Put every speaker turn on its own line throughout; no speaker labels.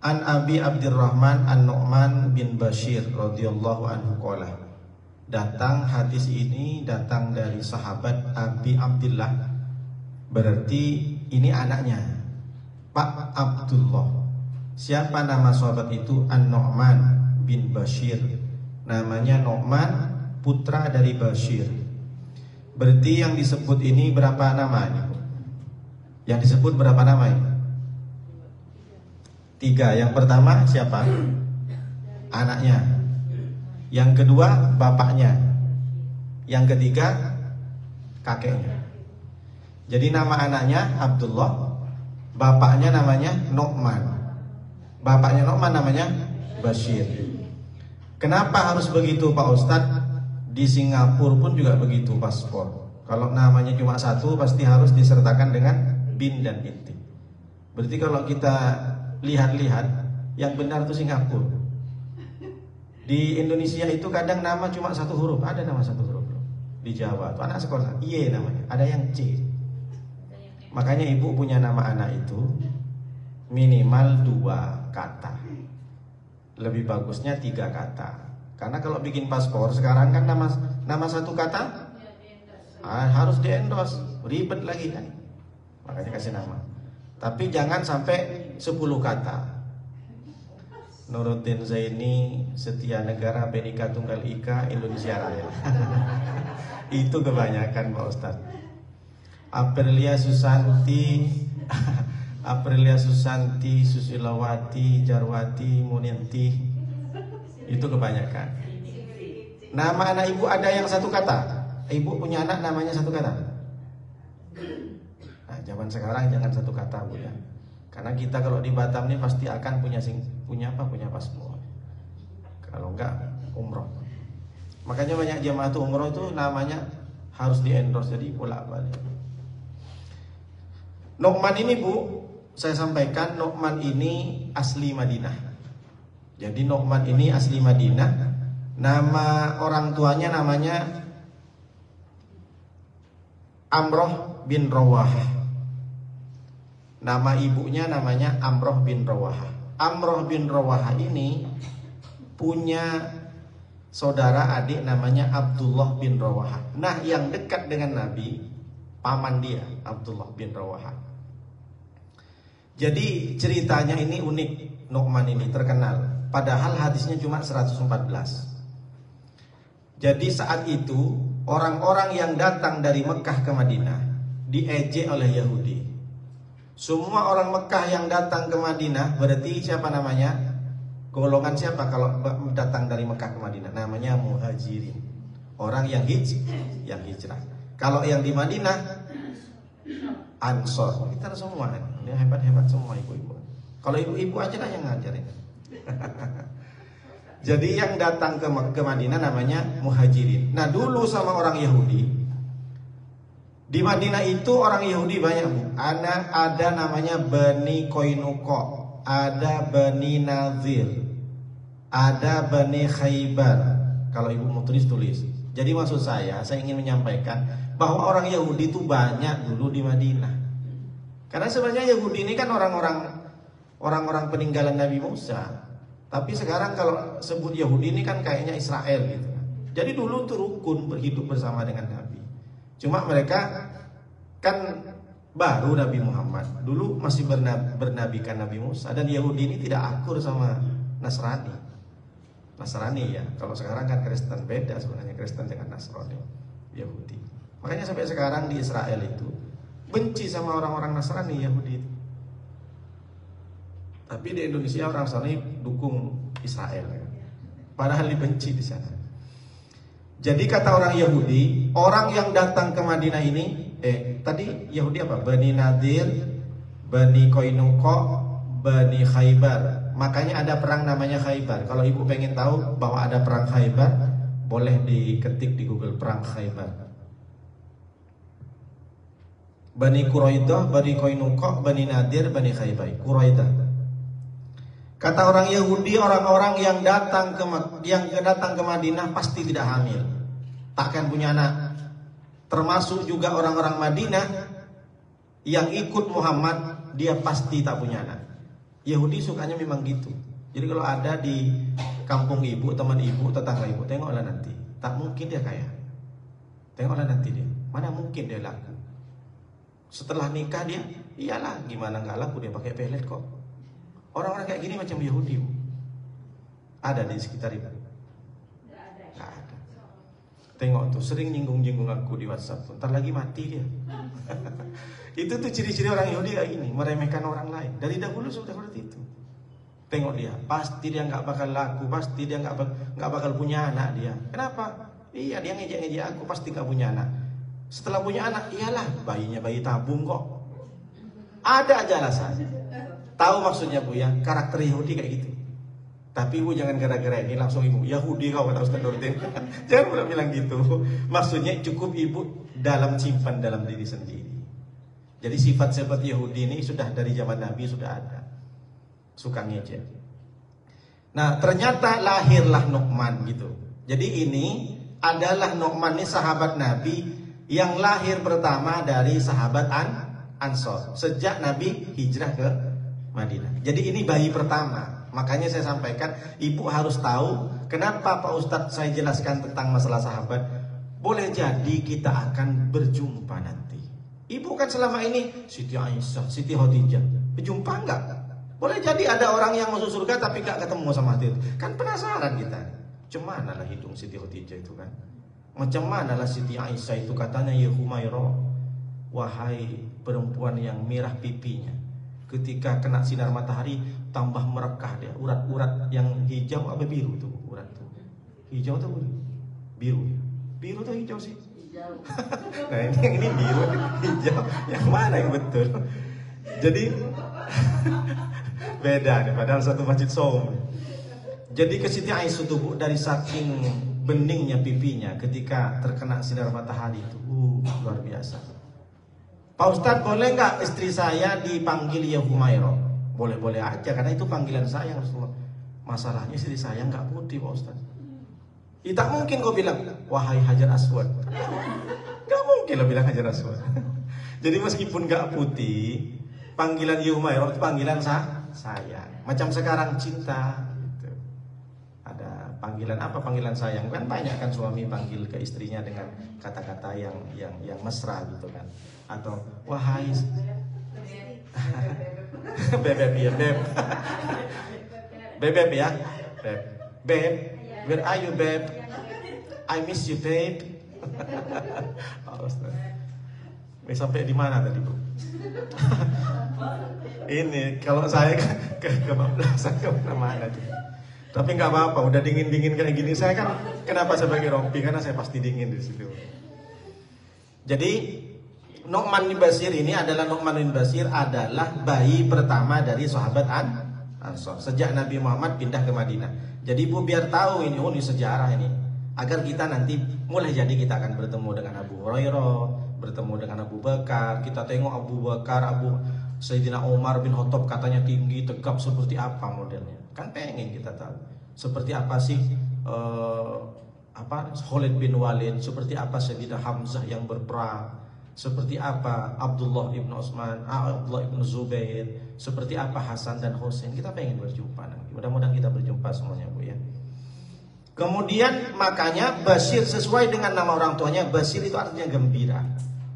An Abi Abdurrahman An-Nu'man bin Bashir radhiyallahu anhu qala. Datang hadis ini datang dari sahabat Abi Abdullah. Berarti ini anaknya Pak Abdullah. Siapa nama sahabat itu? An-Nu'man bin Bashir. Namanya Nu'man, putra dari Bashir. Berarti yang disebut ini berapa nama ini? Yang disebut berapa nama ini? 3. Yang pertama siapa? Anaknya. Yang kedua bapaknya. Yang ketiga kakeknya. Jadi nama anaknya Abdullah, bapaknya namanya Nu'man. Bapaknya Nu'man namanya Bashir. Kenapa harus begitu Pak Ustadz? Di Singapura pun juga begitu paspor. Kalau namanya cuma satu pasti harus disertakan dengan bin dan binti. Berarti kalau kita lihat-lihat yang benar itu Singapura. Di Indonesia itu kadang nama cuma satu huruf, ada nama satu huruf. Di Jawa tuh anak sekolah Y namanya, ada yang C. Makanya ibu punya nama anak itu minimal 2 kata. Lebih bagusnya 3 kata. Karena kalau bikin paspor sekarang kan nama satu kata harus diendos, ribet lagi kan. Makanya kasih nama. Tapi jangan sampai 10 kata. Nuruddin Zaini, Setia Negara, Bhinneka Tunggal Ika, Indonesia Raya. Itu kebanyakan Pak Ustadz. Aprilia Susanti, Aprilia Susanti, Susilawati, Jarwati, Muninti. Itu kebanyakan. Nama anak ibu ada yang satu kata. Ibu punya anak namanya satu kata. Nah, zaman sekarang jangan satu kata Bu ya. Karena kita kalau di Batam ini pasti akan punya paspor. Kalau enggak umroh. Makanya banyak jemaah tuh umroh itu namanya harus di-endorse jadi bolak-balik. Nu'man ini Bu, saya sampaikan Nu'man ini asli Madinah. Jadi Nu'man ini asli Madinah. Nama orang tuanya namanya Amroh bin Rawahah. Nama ibunya namanya Amroh bin Rawahah. Amroh bin Rawahah ini punya saudara adik namanya Abdullah bin Rawahah. Nah, yang dekat dengan Nabi paman dia, Abdullah bin Rawahah. Jadi ceritanya ini unik. Nu'man ini terkenal. Padahal hadisnya cuma 114. Jadi saat itu orang-orang yang datang dari Mekah ke Madinah diejek oleh Yahudi. Semua orang Mekah yang datang ke Madinah berarti siapa namanya? Golongan siapa kalau datang dari Mekah ke Madinah? Namanya muhajirin. Orang yang hijrah. Kalau yang di Madinah Ansor. Kita semua ini hebat-hebat semua ibu-ibu. Kalau ibu-ibu aja lah yang ngajarin. Jadi yang datang ke Madinah namanya muhajirin. Nah, dulu sama orang Yahudi di Madinah itu orang Yahudi banyak Bu. Ada namanya Bani Qainuqa, ada Bani Nazir, ada Bani Khaybar. Kalau ibu mau tulis. Jadi maksud saya ingin menyampaikan bahwa orang Yahudi itu banyak dulu di Madinah. Karena sebenarnya Yahudi ini kan orang-orang peninggalan Nabi Musa. Tapi sekarang kalau sebut Yahudi ini kan kayaknya Israel gitu. Jadi dulu tuh rukun berhidup bersama dengan Nabi. Cuma mereka kan baru Nabi Muhammad. Dulu masih bernabikan Nabi Musa. Dan Yahudi ini tidak akur sama Nasrani. Nasrani ya. Kalau sekarang kan Kristen, beda sebenarnya Kristen dengan Nasrani, Yahudi. Makanya sampai sekarang di Israel itu benci sama orang-orang Nasrani, Yahudi itu. Tapi di Indonesia orang Nasrani dukung Israel ya. Padahal dibenci di sana. Jadi kata orang Yahudi, orang yang datang ke Madinah ini, tadi Yahudi apa? Bani Nadir, Bani Qainuqa, Bani Khaybar. Makanya ada perang namanya Khaybar. Kalau ibu pengen tahu bahwa ada perang Khaybar, boleh diketik di Google perang Khaybar. Bani Quraidah, Bani Qainuqa, Bani Nadir, Bani Khaybar. Quraidah. Kata orang Yahudi, orang-orang yang datang ke Madinah pasti tidak hamil, takkan punya anak. Termasuk juga orang-orang Madinah yang ikut Muhammad, dia pasti tak punya anak. Yahudi sukanya memang gitu. Jadi kalau ada di kampung ibu, teman ibu, tetangga ibu, tengoklah nanti. Tak mungkin dia kaya. Tengoklah nanti dia. Mana mungkin dia laku. Setelah nikah dia, iyalah gimana nggak laku, dia pakai pelet kok. Orang-orang kayak gini macam Yahudi. Ada di sekitar ibu? Nggak ada. Tengok tuh, sering nyinggung-nyinggung aku di WhatsApp. Ntar lagi mati dia. Itu tuh ciri-ciri orang Yahudi kayak gini, meremehkan orang lain. Dari dahulu sudah seperti itu. Tengok dia, pasti dia nggak bakal laku, pasti dia nggak bakal punya anak dia. Kenapa? Iya, dia ngejek-ngejek aku, pasti nggak punya anak. Setelah punya anak, iyalah bayinya bayi tabung kok. Ada aja alasan. Tahu maksudnya Bu ya, karakter Yahudi kayak gitu. Tapi Ibu jangan gara-gara ini langsung Ibu Yahudi kau kata Ustaz Nurdin. Jangan pernah bilang gitu. Maksudnya cukup Ibu simpan dalam diri sendiri. Jadi sifat-sifat Yahudi ini sudah dari zaman Nabi sudah ada. Suka ngejek. Nah, ternyata lahirlah Nu'man gitu. Jadi ini adalah Nu'man ini sahabat Nabi yang lahir pertama dari sahabat Ansor sejak Nabi hijrah ke Madinah. Jadi ini bayi pertama. Makanya saya sampaikan, Ibu harus tahu kenapa Pak Ustadz saya jelaskan tentang masalah sahabat. Boleh jadi kita akan berjumpa nanti. Ibu kan selama ini Siti Aisyah, Siti Khadijah, berjumpa enggak? Boleh jadi ada orang yang masuk surga tapi enggak ketemu sama Siti. Kan penasaran kita. Macam mana lah hidung Siti Khadijah itu kan? Macam mana lah Siti Aisyah itu katanya, ya Humairah, wahai perempuan yang merah pipinya, ketika kena sinar matahari tambah merekah dia. Urat-urat yang hijau apa biru tuh urat tuh? Hijau atau biru? Biru atau hijau sih? Nah ini biru, hijau, yang mana yang betul? Jadi beda nih, padahal satu masjid Saum. Jadi ke Siti Aisyah tuh dari saking beningnya pipinya ketika terkena sinar matahari itu, luar biasa. Pak Ustadz boleh nggak istri saya dipanggil ya Humairah? Boleh-boleh aja karena itu panggilan saya Rasulullah. Masalahnya istri saya nggak putih Pak Ustadz. Tak mungkin kau bilang wahai Hajar Aswad. Gak mungkin lo bilang Hajar Aswad. Jadi meskipun gak putih, panggilan Yumairah itu panggilan sayang. Macam sekarang cinta gitu. Ada panggilan apa? Panggilan sayang. Kan banyak kan suami panggil ke istrinya dengan kata-kata yang mesra gitu kan. Atau wahai bebek ya beb. Bebek ya beb. Beb, where are you babe? I miss you babe. Sampai di mana tadi Bu? Ini kalau saya kebablasan kemana-mana. Tapi nggak apa-apa, udah dingin-dingin kayak gini. Saya kan kenapa saya pakai rompi? Karena saya pasti dingin di situ. Jadi Nu'man bin Bashir ini adalah bayi pertama dari sahabat Ansor sejak Nabi Muhammad pindah ke Madinah. Jadi Ibu biar tahu ini sejarah ini, agar kita nanti mulai jadi kita akan bertemu dengan Abu Hurairah, bertemu dengan Abu Bakar. Kita tengok Abu Bakar, Sayyidina Umar bin Khattab katanya tinggi, tegap seperti apa modelnya. Kan pengen kita tahu seperti apa sih Khalid bin Walid, seperti apa Sayyidina Hamzah yang berperang, seperti apa Abdullah ibn Utsman, Abdullah ibn Zubair, seperti apa Hasan dan Husain. Kita pengen berjumpa nanti. Mudah-mudahan kita berjumpa semuanya Bu ya. Kemudian makanya Bashir sesuai dengan nama orang tuanya. Bashir itu artinya gembira.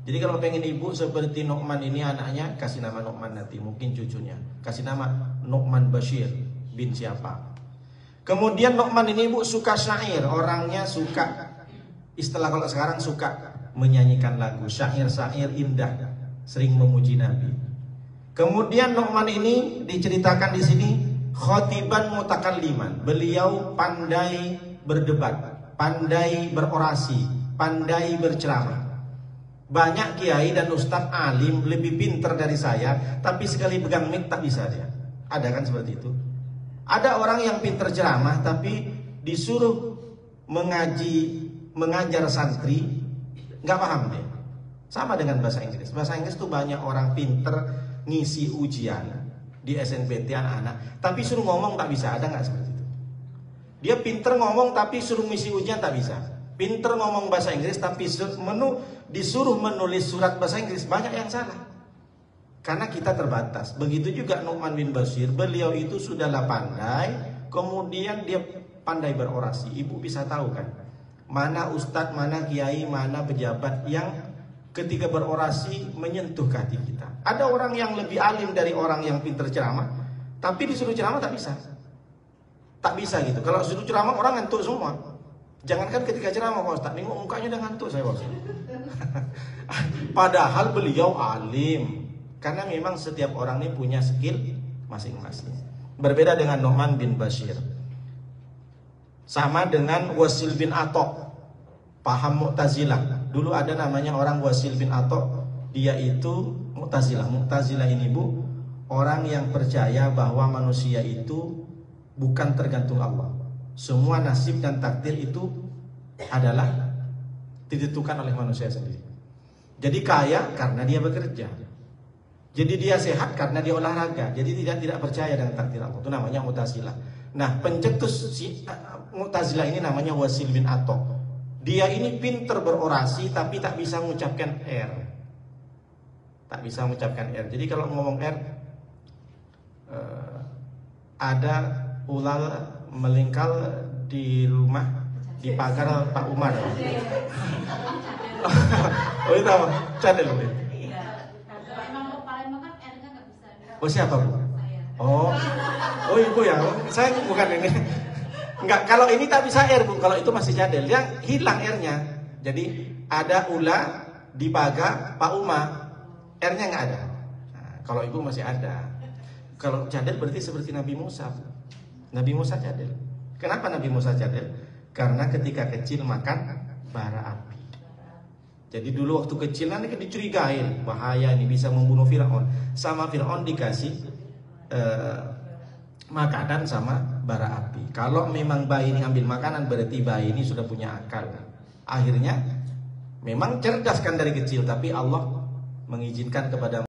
Jadi kalau pengen ibu seperti Nu'man ini anaknya, kasih nama Nu'man nanti, mungkin cucunya kasih nama Nu'man Bashir bin siapa. Kemudian Nu'man ini ibu suka syair, orangnya suka, istilah kalau sekarang suka menyanyikan lagu, syair-syair indah, sering memuji Nabi. Kemudian Nu'man ini diceritakan di sini khotiban mutakalliman. Beliau pandai berdebat, pandai berorasi, pandai berceramah. Banyak kiai dan ustadz alim lebih pintar dari saya, tapi sekali pegang mic tak bisa dia. Ada kan seperti itu? Ada orang yang pintar ceramah tapi disuruh mengajar santri nggak paham dia. Sama dengan bahasa Inggris. Bahasa Inggris tuh banyak orang pintar ngisi ujian di SNPT anak-anak, tapi suruh ngomong tak bisa. Ada nggak seperti itu? Dia pinter ngomong tapi suruh ngisi ujian tak bisa. Pinter ngomong bahasa Inggris tapi disuruh menulis surat bahasa Inggris, banyak yang salah. Karena kita terbatas. Begitu juga Nu'man bin Bashir, beliau itu sudahlah pandai, kemudian dia pandai berorasi. Ibu bisa tahu kan, mana ustadz, mana kiai, mana pejabat yang ketika berorasi menyentuh hati kita. Ada orang yang lebih alim dari orang yang pintar ceramah, tapi disuruh ceramah tak bisa. Tak bisa gitu. Kalau disuruh ceramah orang ngantuk semua. Jangankan ketika ceramah Pak Ustadz, nengok mukanya udah ngantuk saya Pak Ustadz. Padahal beliau alim. Karena memang setiap orang ini punya skill masing-masing. Berbeda dengan Nu'man bin Bashir. Sama dengan Wasil bin Atok, paham Mu'tazilah. Dulu ada namanya orang Wasil bin Atok. Dia itu Mu'tazilah. Mu'tazilah ini Bu, orang yang percaya bahwa manusia itu bukan tergantung Allah. Semua nasib dan takdir itu adalah ditentukan oleh manusia sendiri. Jadi kaya karena dia bekerja. Jadi dia sehat karena dia olahraga. Jadi tidak percaya dengan takdir Allah. Itu namanya Mu'tazilah. Nah, pencetus Mu'tazilah ini namanya Wasil bin Atok. Dia ini pinter berorasi tapi tak bisa mengucapkan R. Tak bisa mengucapkan R. Jadi kalau ngomong R, ada ular melingkar di rumah, di pagar Pak Umar. Oh itu apa? Cadel. Oh siapa Bu? Oh ibu ya. Saya bukan ini. Enggak, kalau ini tak bisa R Bu. Kalau itu masih cadel. Yang hilang R-nya. Jadi ada ula di pagar Pak Umar, R-nya nggak ada. Nah, kalau ibu masih ada. Kalau cadel berarti seperti Nabi Musa. Nabi Musa cadel. Kenapa Nabi Musa cadel? Karena ketika kecil makan bara api. Jadi dulu waktu kecil nanti dicurigain bahaya ini bisa membunuh Fir'aun. Sama Fir'aun dikasih makanan sama bara api. Kalau memang bayi ini ambil makanan berarti bayi ini sudah punya akal. Akhirnya memang cerdas kan dari kecil, tapi Allah mengizinkan kepada